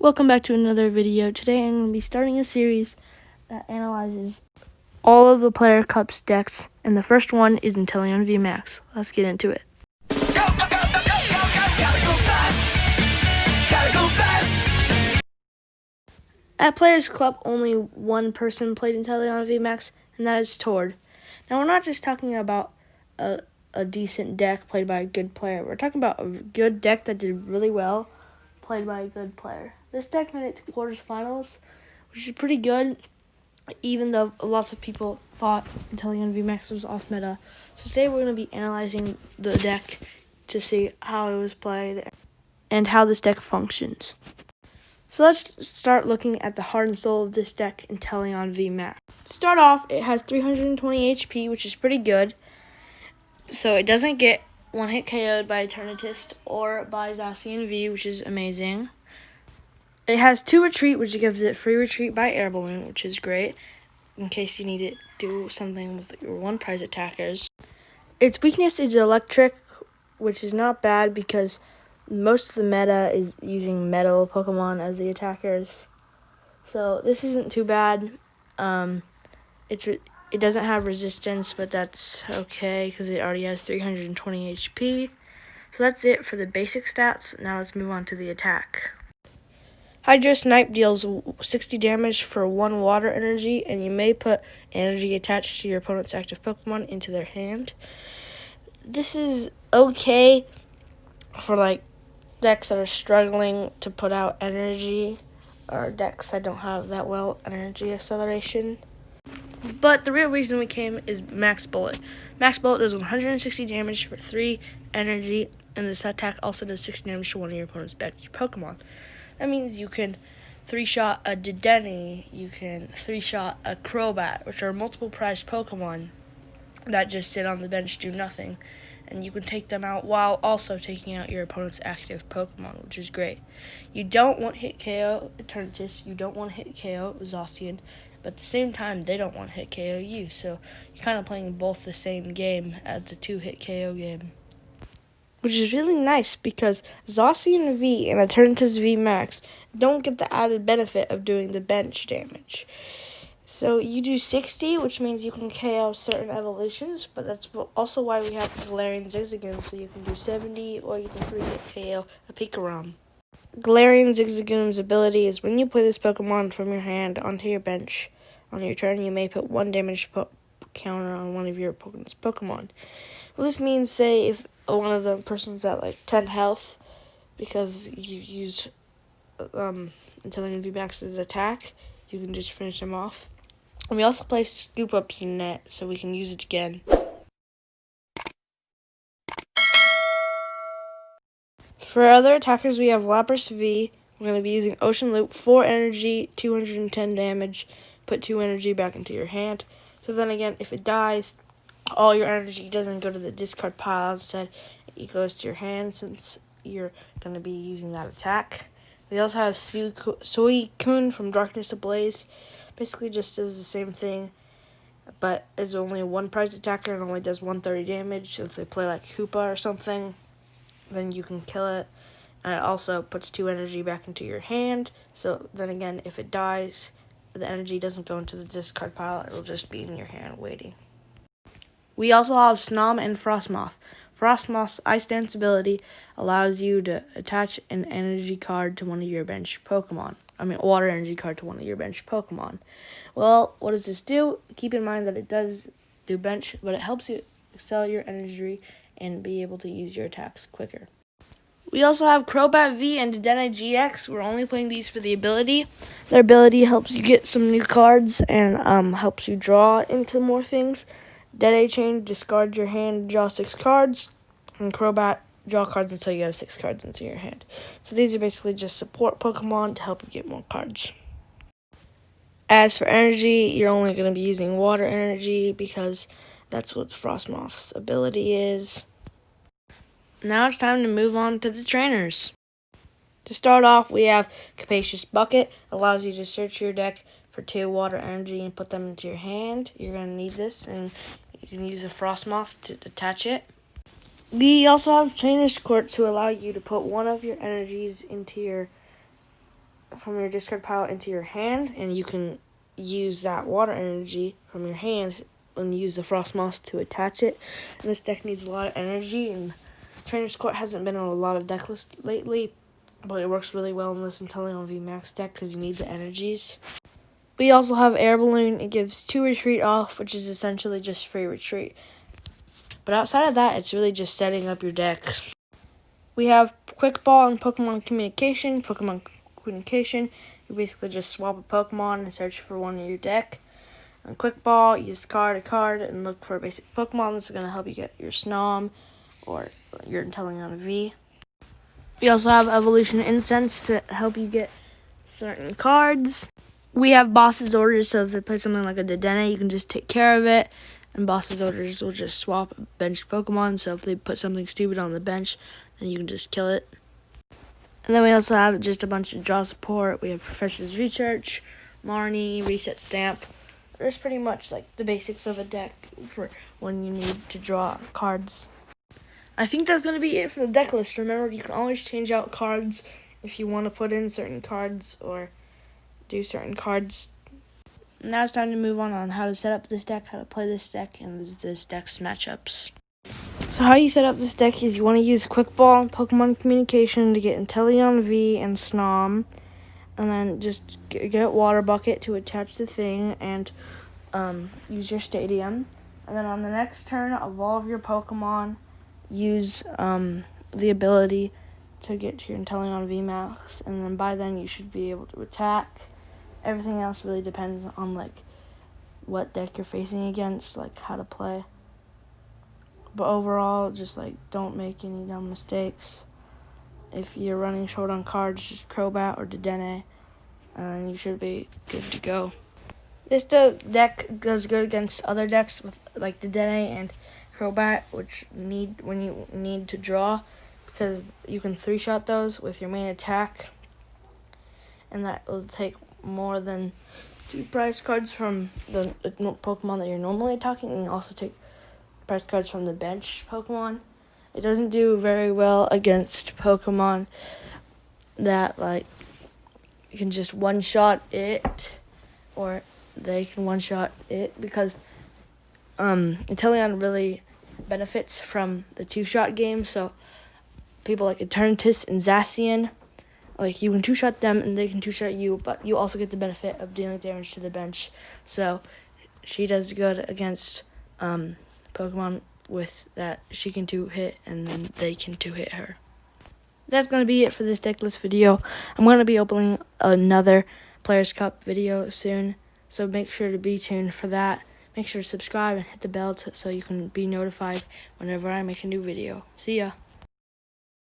Welcome back to another video. Today I'm going to be starting a series that analyzes all of the player cups decks, and the first one is Inteleon V Max. Let's get into it. At Players Club, only one person played Inteleon V Max, and that is Tord. Now, we're not just talking about a decent deck played by a good player. We're talking about a good deck that did really well, played by a good player. This deck made it to quarterfinals, which is pretty good, even though lots of people thought Inteleon V Max was off meta. So today we're going to be analyzing the deck to see how it was played and how this deck functions. So let's start looking at the heart and soul of this deck, Inteleon V Max. To start off, it has 320 HP, which is pretty good. So it doesn't get one-hit KO'd by Eternatus or by Zacian V, which is amazing. It has 2 retreat, which gives it free retreat by air balloon, which is great in case you need to do something with your one prize attackers. Its weakness is electric, which is not bad because most of the meta is using metal Pokemon as the attackers. So this isn't too bad. It doesn't have resistance, but that's okay because it already has 320 HP. So that's it for the basic stats. Now let's move on to the attack. Hydro Snipe deals 60 damage for 1 water energy, and you may put energy attached to your opponent's active Pokemon into their hand. This is okay for decks that are struggling to put out energy, or decks that don't have that well energy acceleration. But the real reason we came is Max Bullet. Max Bullet does 160 damage for 3 energy, and this attack also does 60 damage to one of your opponent's active Pokemon. That means you can 3-shot a Dedenne, you can 3-shot a Crobat, which are multiple prize Pokemon that just sit on the bench, do nothing. And you can take them out while also taking out your opponent's active Pokemon, which is great. You don't want hit KO Eternatus, you don't want hit KO Zacian, but at the same time, they don't want hit KO you. So you're kind of playing both the same game as the 2-hit KO game, which is really nice because Zacian V and Eternatus V Max don't get the added benefit of doing the bench damage. So you do 60, which means you can KO certain evolutions, but that's also why we have Galarian Zigzagoon, so you can do 70 or you can 3-hit KO a Pikarom. Galarian Zigzagoon's ability is when you play this Pokemon from your hand onto your bench on your turn, you may put 1 damage counter on one of your opponent's Pokemon. Well, this means, say, if one of the person's at 10 health because you used Inteleon V Max's attack, you can just finish them off. And we also play Scoop Ups in net, so we can use it again. For other attackers, we have Lapras V. We're going to be using Ocean Loop, 4 energy, 210 damage. Put 2 energy back into your hand. So then again, if it dies, all your energy doesn't go to the discard pile. Instead, it goes to your hand since you're going to be using that attack. We also have Suicune from Darkness Ablaze. Basically just does the same thing, but is only a 1 prize attacker and only does 130 damage. So if they play like Hoopa or something, then you can kill it. And it also puts 2 energy back into your hand. So then again, if it dies, the energy doesn't go into the discard pile. It will just be in your hand waiting. We also have Snom and Frostmoth. Frostmoth's Ice Dance ability allows you to attach an energy card to one of your bench Pokemon. Water energy card to one of your bench Pokemon. Well, what does this do? Keep in mind that it does do bench, but it helps you excel your energy and be able to use your attacks quicker. We also have Crobat V and Dedenne GX. We're only playing these for the ability. Their ability helps you get some new cards and helps you draw into more things. Dedenne Chain, discard your hand, draw 6 cards. And Crobat, draw cards until you have 6 cards into your hand. So these are basically just support Pokemon to help you get more cards. As for energy, you're only going to be using water energy because that's what Frostmoth's ability is. Now it's time to move on to the trainers. To start off, we have Capacious Bucket. Allows you to search your deck for 2 water energy and put them into your hand. You're going to need this, and you can use a Frostmoth to attach it. We also have Trainer's Court to allow you to put one of your energies into your from your discard pile into your hand, and you can use that water energy from your hand when you use the Frost Moss to attach it. And this deck needs a lot of energy, and Trainer's Court hasn't been on a lot of deck lists lately, but it works really well in this Inteleon V Max deck because you need the energies. We also have Air Balloon. It gives 2 retreat off, which is essentially just free retreat. But outside of that, it's really just setting up your deck. We have Quick Ball and Pokemon Communication. Pokemon Communication, you basically just swap a Pokemon and search for one in your deck. On Quick Ball, you discard a card and look for a basic Pokemon that's going to help you get your Snom or your Inteleon V. We also have Evolution Incense to help you get certain cards. We have Boss's Orders, so if they play something like a Dedenne, you can just take care of it. And Boss's Orders will just swap bench Pokemon, so if they put something stupid on the bench, then you can just kill it. And then we also have just a bunch of draw support. We have Professor's Research, Marnie, Reset Stamp. There's pretty much like the basics of a deck for when you need to draw cards. I think that's going to be it for the deck list. Remember, you can always change out cards if you want to put in certain cards or do certain cards. Now it's time to move on how to set up this deck, how to play this deck, and this deck's matchups. So how you set up this deck is you want to use Quick Ball and Pokemon Communication to get Inteleon V and Snom. And then just get Water Bucket to attach the thing and use your Stadium. And then on the next turn, evolve your Pokemon. Use the ability to get to your Inteleon V Max. And then by then, you should be able to attack. Everything else really depends on like what deck you're facing against, like how to play. But overall, just like don't make any dumb mistakes. If you're running short on cards, just Crobat or Dedenne, and you should be good to go. This deck goes good against other decks with like Dedenne and Crobat, which when you need to draw, because you can 3-shot those with your main attack, and that will take more than 2 prize cards from the Pokemon that you're normally attacking, and you also take prize cards from the bench Pokemon. It doesn't do very well against Pokemon that like you can just one-shot it, or they can one-shot it, because Inteleon really benefits from the 2-shot game. So people like Eternatus and Zacian, like you can 2-shot them and they can 2-shot you, but you also get the benefit of dealing damage to the bench. So she does good against Pokemon with that she can 2-hit and then they can 2-hit her. That's going to be it for this deck list video. I'm going to be opening another Players Cup video soon, so make sure to be tuned for that. Make sure to subscribe and hit the bell so you can be notified whenever I make a new video. See ya.